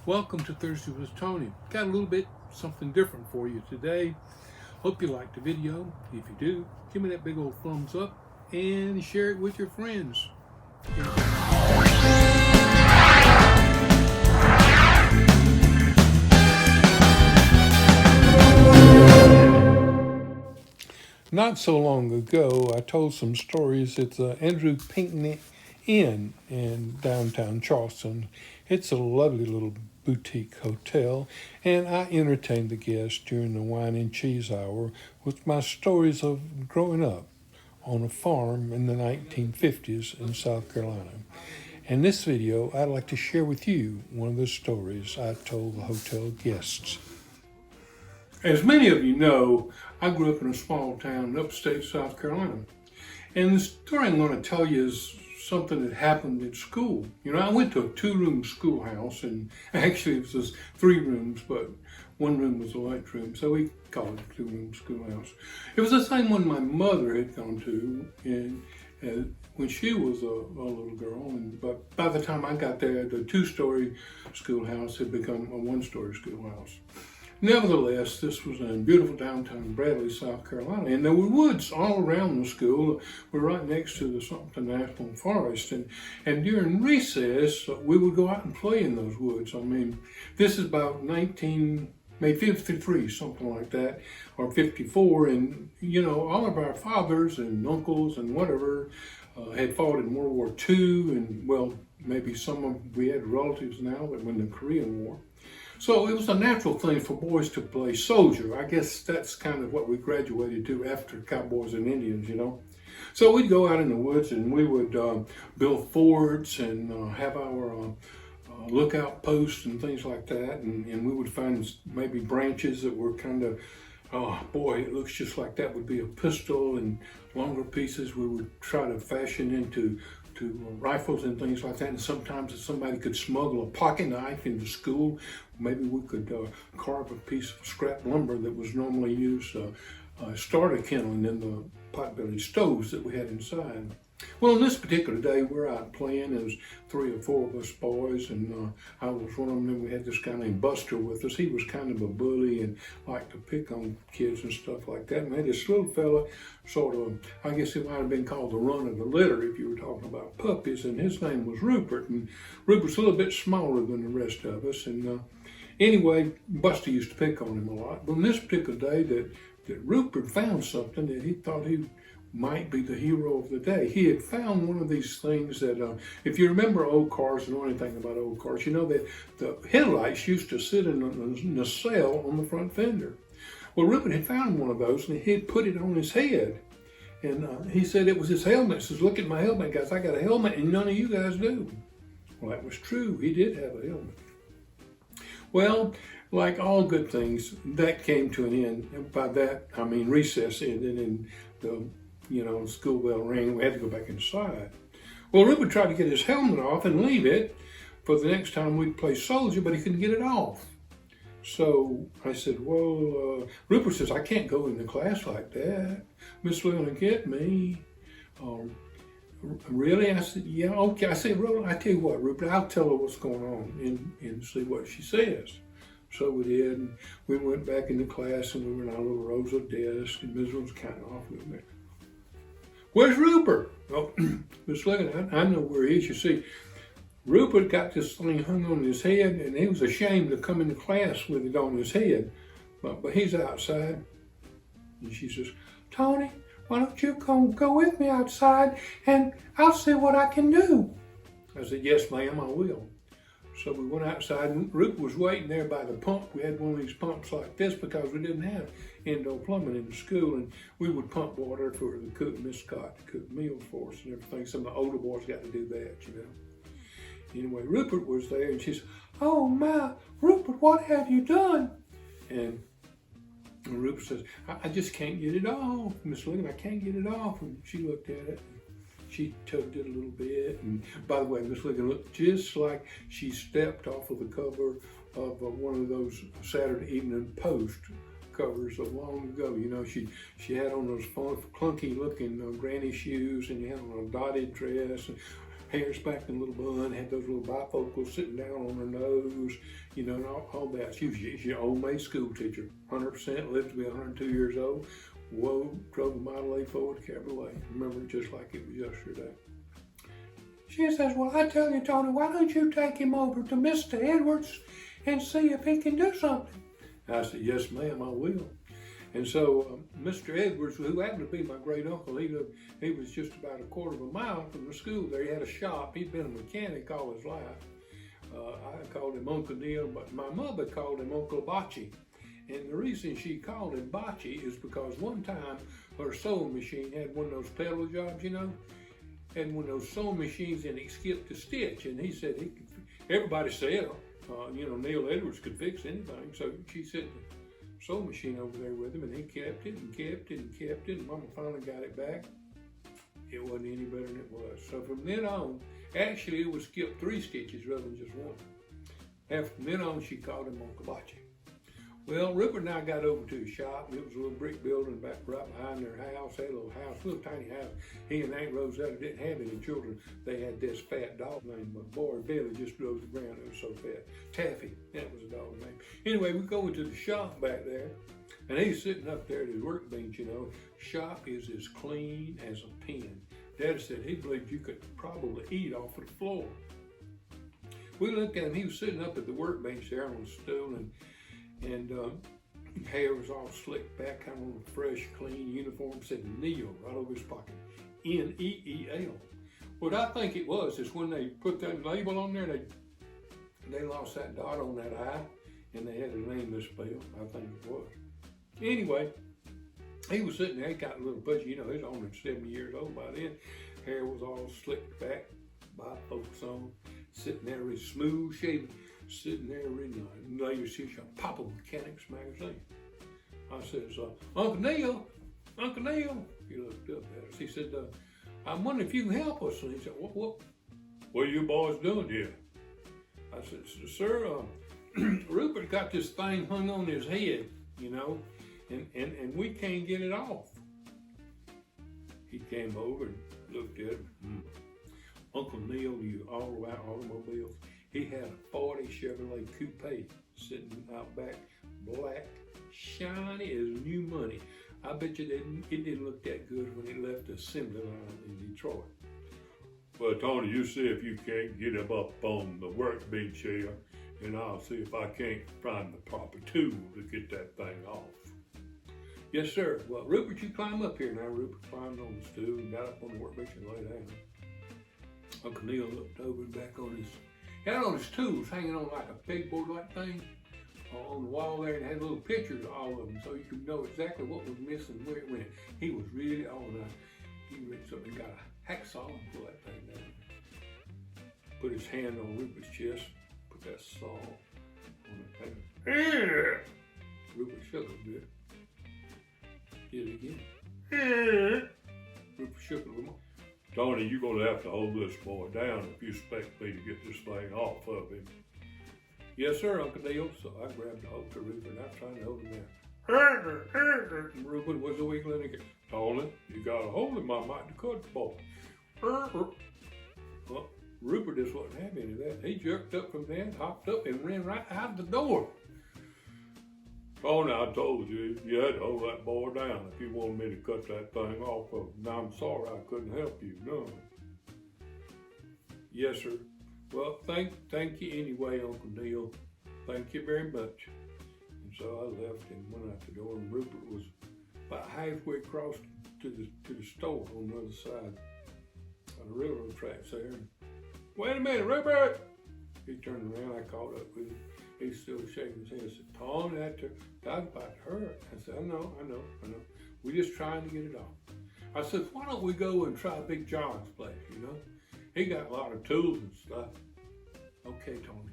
Welcome to Thursday with Tony. Got a little bit something different for you today. Hope you liked the video. If you do, give me that big old thumbs up and share it with your friends. Not so long ago, I told some stories at the Andrew Pinckney Inn in downtown Charleston. It's a lovely little boutique hotel, and I entertained the guests during the wine and cheese hour with my stories of growing up on a farm in the 1950s in South Carolina. In this video, I'd like to share with you one of the stories I told the hotel guests. As many of you know, I grew up in a small town in upstate South Carolina. And the story I'm going to tell you is something that happened at school. You know, I went to a 2-room schoolhouse, and actually it was just 3 rooms, but one room was a lunchroom, so we called it a 2-room schoolhouse. It was the same one my mother had gone to when she was a little girl, but by the time I got there, the 2-story schoolhouse had become a 1-story schoolhouse. Nevertheless, this was in beautiful downtown Bradley, South Carolina, and there were woods all around the school. We're right next to the National Forest, and during recess, we would go out and play in those woods. I mean, this is about maybe 53, something like that, or 54, and, you know, all of our fathers and uncles and whatever had fought in World War II, and, well, maybe we had relatives now that were in the Korean War. So it was a natural thing for boys to play soldier. I guess that's kind of what we graduated to after cowboys and Indians, you know. So we'd go out in the woods and we would build forts and have our lookout posts and things like that. And we would find maybe branches that were kind of, oh boy, it looks just like that would be a pistol, and longer pieces we would try to fashion into rifles and things like that. And sometimes if somebody could smuggle a pocket knife into school, maybe we could carve a piece of scrap lumber that was normally used starter kindling in the potbelly stoves that we had inside. Well, on this particular day, we're out playing. There was 3 or 4 of us boys, and I was one of them. And we had this guy named Buster with us. He was kind of a bully and liked to pick on kids and stuff like that. And we had this little fella, sort of, I guess it might have been called the run of the litter if you were talking about puppies, and his name was Rupert. And Rupert's a little bit smaller than the rest of us. And anyway, Buster used to pick on him a lot. But on this particular day that Rupert found something that he thought he might be the hero of the day. He had found one of these things that, if you remember old cars and know anything about old cars, you know that the headlights used to sit in the cell on the front fender. Well, Rupert had found one of those, and he had put it on his head. And he said it was his helmet. He says, "Look at my helmet, guys. I got a helmet, and none of you guys do." Well, that was true. He did have a helmet. Well, like all good things, that came to an end. And by that, I mean recess ended, and the school bell rang. We had to go back inside. Well, Rupert tried to get his helmet off and leave it for the next time we'd play soldier, but he couldn't get it off. So I said, well, Rupert says, "I can't go into class like that. Miss Lou gonna get me." Really? I said, "Yeah, okay." I said, "Well, I tell you what, Rupert, I'll tell her what's going on and see what she says." So we did, and we went back into class, and we were in our little rows of desks, and Miss Lou was kind of off with me. "Where's Rupert?" "Oh, Miss Liggett, I know where he is. You see, Rupert got this thing hung on his head, and he was ashamed to come into class with it on his head. But he's outside." And she says, "Tony, why don't you go with me outside, and I'll see what I can do." I said, "Yes, ma'am, I will." So we went outside, and Rupert was waiting there by the pump. We had one of these pumps like this because we didn't have indoor plumbing in the school, and we would pump water for the cook, Miss Scott, to cook meals for us and everything. Some of the older boys got to do that, you know. Anyway, Rupert was there, and she said, "Oh my, Rupert, what have you done?" And Rupert says, I just can't get it off, Miss Lincoln, I can't get it off." And she looked at it. She tugged it a little bit, and by the way, Miss Lincoln looked just like she stepped off of the cover of one of those Saturday Evening Post covers of long ago. You know, she had on those clunky looking granny shoes, and you had on a dotted dress. hair smacked in a little bun, had those little bifocals sitting down on her nose, you know, and all that. She's your homemade school teacher, 100%, lived to be 102 years old. Whoa, drove a Model A Ford Cabriolet. Remember it just like it was yesterday. She says, well, I tell you, Tony, why don't you take him over to Mr. Edwards and see if he can do something? I said, yes, ma'am, I will. And so Mr. Edwards, who happened to be my great uncle, he was just about a quarter of a mile from the school there. He had a shop. He'd been a mechanic all his life. I called him Uncle Neil, but my mother called him Uncle Bocce. And the reason she called him Bocce is because one time her sewing machine had one of those pedal jobs, you know, had one of those sewing machines and it skipped a stitch. And he said, everybody said, you know, Neil Edwards could fix anything. So she said, sewing machine over there with him, and he kept it and kept it and kept it, and Mama finally got it back. It wasn't any better than it was. So from then on, actually it would skip 3 stitches rather than just one. And from then on, she called him Uncle Bocce. Well, Rupert and I got over to the shop, and it was a little brick building back right behind their house. They had a little house, a little tiny house. He and Aunt Rosetta didn't have any children. They had this fat dog named Boy Billy, just rose the ground. It was so fat. Taffy, that was the dog's name. Anyway, we go into the shop back there, and he's sitting up there at his workbench, you know. Shop is as clean as a pin. Dad said he believed you could probably eat off of the floor. We looked at him, he was sitting up at the workbench there on the stool, and hair was all slicked back, kind of on a fresh, clean uniform, said Neil right over his pocket, N-E-E-L. What I think it was is when they put that label on there, they lost that dot on that I, and they had his name misspelled. I think it was. Anyway, he was sitting there, he got a little pudgy, you know, he's only 70 years old by then. Hair was all slicked back, bifocals on, sitting there with smooth shaven, sitting there reading the latest issue of Papa Mechanics magazine. I says, Uncle Neil, he looked up at us. He said, I'm wondering if you can help us. And he said, what are you boys doing here? I said, sir, Rupert got this thing hung on his head, you know, and we can't get it off. He came over and looked at it. Uncle Neil knew all about automobiles. He had a 40 Chevrolet Coupe sitting out back, black, shiny as new money. I bet you it didn't look that good when it left the assembly line in Detroit. Well, Tony, you see if you can't get him up on the workbench here, and I'll see if I can't find the proper tool to get that thing off. Yes, sir. Well, Rupert, you climb up here now. Rupert climbed on the stool and got up on the workbench and lay down. Uncle Neil looked over and back on his, he had all his tools hanging on like a pegboard-like thing on the wall there, and had little pictures of all of them so you could know exactly what was missing and where it went. He was really organized. He reached up and got a hacksaw and pulled that thing down. Put his hand on Rupert's chest, put that saw on the paper. Rupert shook a bit. Did it again. Rupert shook a little more. Tony, you're going to have to hold this boy down if you expect me to get this thing off of him. Yes, sir, Uncle Neil. So I grabbed the hold to Rupert and I was trying to hold him down. And Rupert was a wiggling again. Tony, you got to hold him. I might cut the boy. Well, Rupert just wasn't having any of that. He jerked up from there, hopped up, and ran right out the door. Tony, I told you, you had to hold that boy down if you wanted me to cut that thing off of him. Now, I'm sorry I couldn't help you, no. Yes, sir. Well, thank you anyway, Uncle Neil. Thank you very much. And so I left and went out the door, and Rupert was about halfway across to the store on the other side of the railroad tracks there. Wait a minute, Rupert! He turned around, I caught up with him. He's still shaking his head. I said, Tony, that's about to hurt. I said, I know. We're just trying to get it off. I said, why don't we go and try Big John's place, you know? He got a lot of tools and stuff. Okay, Tony.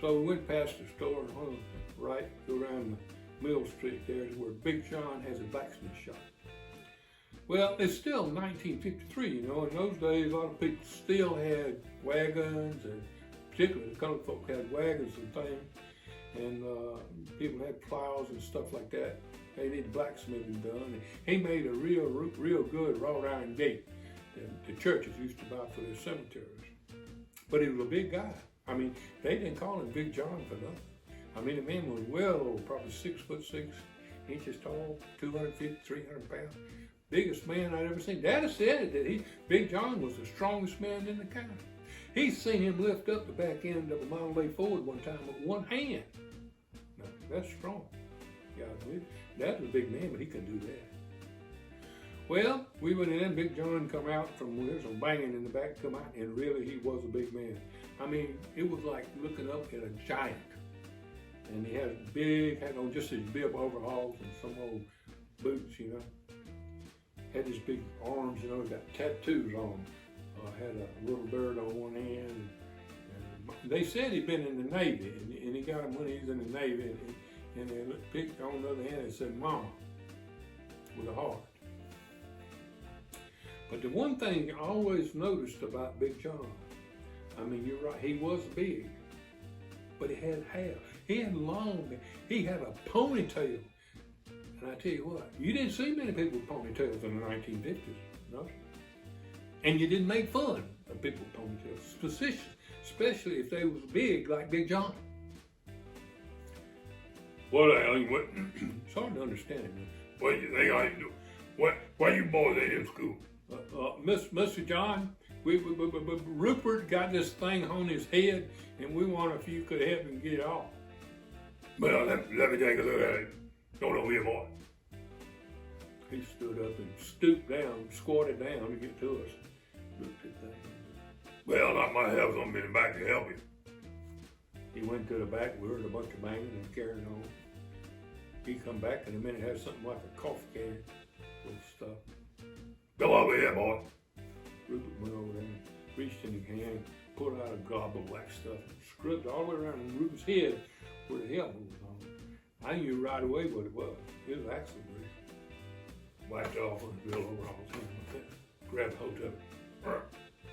So we went past the store and went right, go around the Mill Street there to where Big John has a blacksmith shop. Well, it's still 1953, you know. In those days, a lot of people still had wagons, and particularly the colored folk had wagons and things, and people had plows and stuff like that. They needed blacksmithing done. And he made a real good wrought iron gate the churches used to buy for their cemeteries. But he was a big guy. I mean, they didn't call him Big John for nothing. I mean, the man was well over, probably 6'6" inches tall, 250, 300 pounds. Biggest man I'd ever seen. Daddy said that Big John was the strongest man in the county. He's seen him lift up the back end of a Model A Ford one time with one hand. Now, that's strong. Yeah, that was a big man, but he couldn't do that. Well, we went in, Big John come out from there, some banging in the back, come out, and really he was a big man. I mean, it was like looking up at a giant. And he had on just his bib overalls and some old boots, you know. Had his big arms, you know, got tattoos on him. Had a little bird on one hand. And they said he'd been in the Navy, and he got him when he was in the Navy. And they picked on the other hand and said, Mama, with a heart. But the one thing I always noticed about Big John, I mean, you're right, he was big, but he had hair. He had long hair. He had a ponytail. And I tell you what, you didn't see many people with ponytails in the 1950s, no? And you didn't make fun of people with ponytails, especially if they was big like Big John. What the hell? What? It's hard to understand him. What do you think I do? Why you boys ain't in school? Mr. John, Rupert got this thing on his head, and we wonder if you could help him get it off. Well, let me take a look at it. Don't know here, boy. He stood up and stooped down, squatted down to get to us. Looked at that. Well, not my help's gonna be in the back to help you. He went to the back. We heard a bunch of banging and carrying on. He come back in a minute, had something like a coffee can with stuff. Come over here, boy. Rupert went over there and reached in his hand, pulled out a gob of black stuff, and scrubbed all the way around in Rupert's head where the helmet was on. I knew right away what it was. It was axle grease. Wiped off on his real overalls. Grabbed hold of it.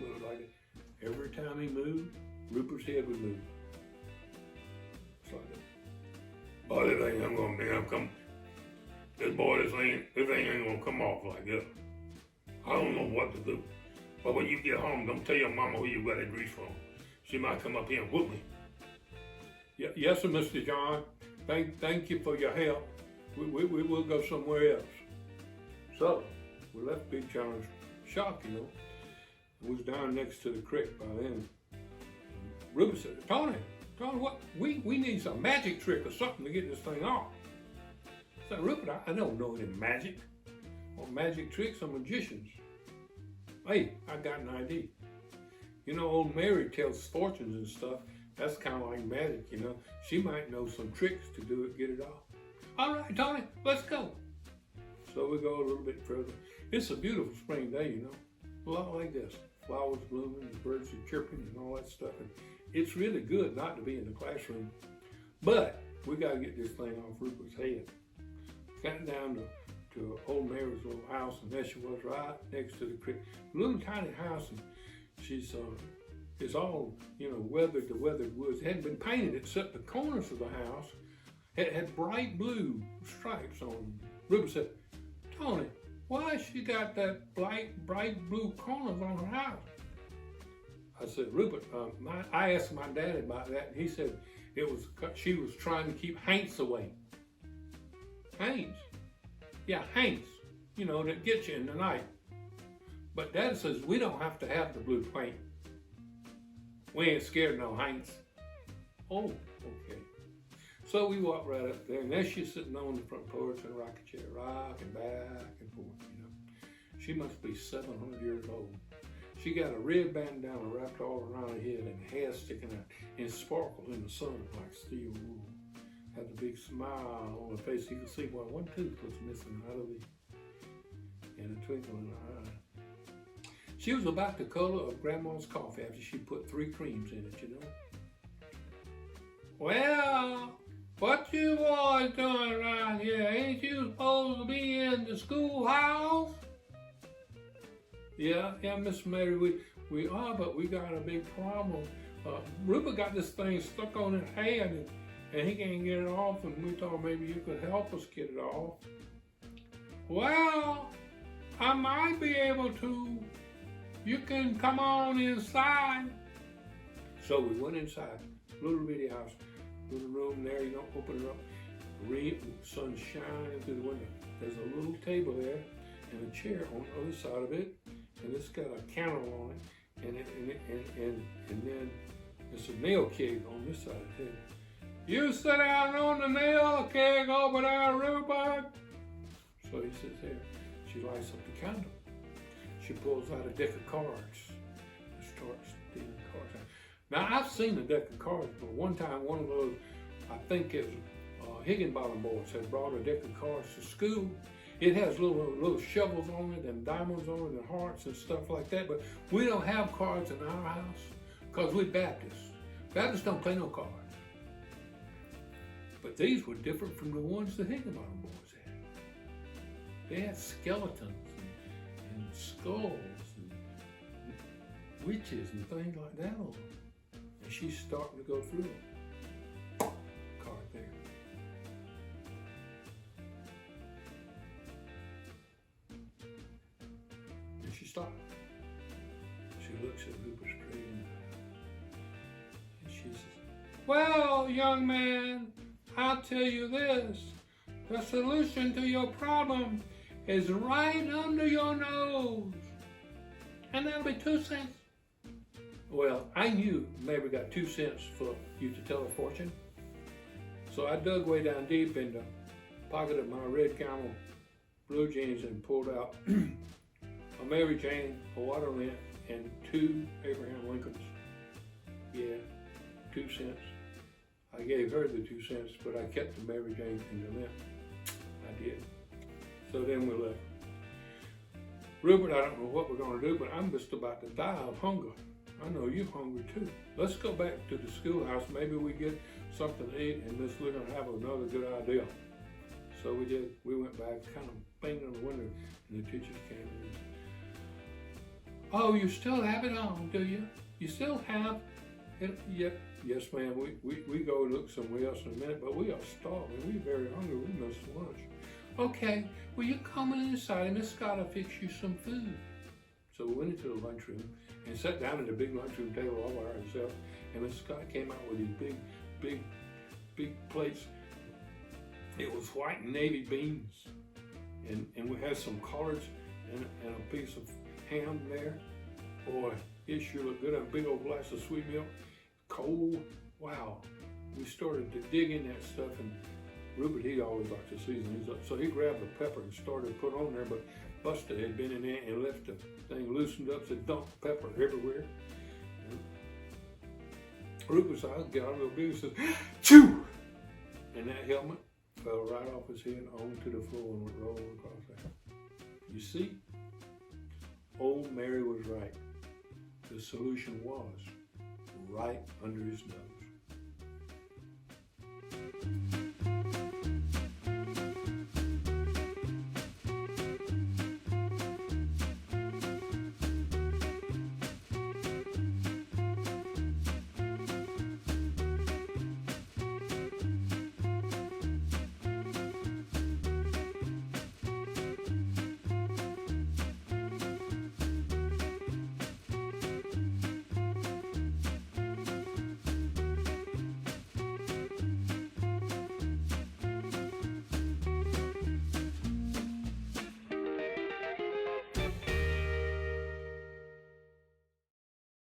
Moved like it. Every time he moved, Rupert's head would move. It's like that. Boy, this thing I'm gonna be, this thing ain't gonna come off like that. I don't know what to do. But when you get home, don't tell your mama who you got that grease from. She might come up here and whoop me. Yes, sir, Mr. John. Thank you for your help. We will go somewhere else. So, we left Big John's shop, you know. It was down next to the creek by then. Rupert said, Tony, what? We need some magic trick or something to get this thing off. I said, Rupert, I don't know any magic. Or magic tricks or magicians. Hey, I got an idea. You know, old Mary tells fortunes and stuff. That's kind of like magic, you know. She might know some tricks to do it, get it off. All right, Tony, let's go. So we go a little bit further. It's a beautiful spring day, you know. A lot like this. Flowers blooming, the birds are chirping and all that stuff. And it's really good not to be in the classroom. But we got to get this thing off Rupert's head. Got down to old Mary's little house, and there she was right next to the creek. A little tiny house, and she's it's all, you know, weathered to weathered woods. It hadn't been painted except the corners of the house. It had bright blue stripes on them. Rupert said, Tony, why she got that bright blue corners on her house? I said, Rupert, I asked my daddy about that, and he said she was trying to keep Hanks away. Hanks? Yeah, Hanks, you know, that gets you in the night. But Dad says we don't have to have the blue paint. We ain't scared of no Hanks. Oh, okay. So we walked right up there, and there she's sitting on the front porch in a rocking chair, rocking back and forth, you know. She must be 700 years old. She got a red bandana wrapped all around her head and hair sticking out, and sparkles in the sun like steel wool. Had a big smile on her face. You could see one tooth was missing out of and a twinkle in her eye. She was about the color of Grandma's coffee after she put 3 creams in it, you know. Well, what you boys doing around here? Ain't you supposed to be in the schoolhouse? Yeah, Miss Mary, we are, but we got a big problem. Rupert got this thing stuck on his head, and he can't get it off, and we thought maybe you could help us get it off. Well, I might be able to. you can come on inside. So we went inside, little bitty house, little room there, you know, open it up, sun shining through the window. There's a little table there and a chair on the other side of it, and it's got a counter on it, and then there's a nail keg on this side of the table. You sit down on the nail keg over there, Rupert. So he sits there. She lights up the candle. She pulls out a deck of cards and starts dealing cards out. Now, I've seen a deck of cards, but one time, one of those, I think it was Higginbottom boys had brought a deck of cards to school. It has little shovels on it and diamonds on it and hearts and stuff like that, but we don't have cards in our house because we're Baptists. Baptists don't play no cards. But these were different from the ones the Higginbottom boys had. They had skeletons and skulls and witches and things like that on them. And she's starting to go through them. Card there. And she stopped. She looks at Rupert straight in the eye. And she says, well, young man, I'll tell you this. The solution to your problem is right under your nose. And that'll be 2 cents. Well, I knew maybe got 2 cents for you to tell a fortune. So I dug way down deep in the pocket of my red camel blue jeans and pulled out a Mary Jane, a water lint, and 2 Abraham Lincolns. Yeah, 2 cents. I gave her the 2 cents, but I kept the Mary Jane and the lint. I did. So then we left. Rupert, I don't know what we're going to do, but I'm just about to die of hunger. I know you're hungry too. Let's go back to the schoolhouse. Maybe we get something to eat, and we're going to have another good idea. So we did. We went back, kind of banged on the window, and the teachers came in. Oh, you still have it on, do you? You still have it? Yep. Yes, ma'am. We go look somewhere else in a minute, but we are starving. We're very hungry. We missed lunch. Okay, well, you come inside and Miss Scott will fix you some food. So we went into the lunchroom and sat down at the big lunchroom table all by ourselves. And Miss Scott came out with these big plates. It was white and navy beans. And we had some collards and a piece of ham there. Boy, it sure looked good. A big old glass of sweet milk. Cold. Wow. We started to dig in that stuff, and Rupert, he always liked to season these up. So he grabbed the pepper and started to put on there, but Buster had been in there and left the thing loosened up, so dumped pepper everywhere. And Rupert's eyes got real big and said, chew! And that helmet fell right off his head onto the floor and went rolling across there. You see, old Mary was right. The solution was right under his nose.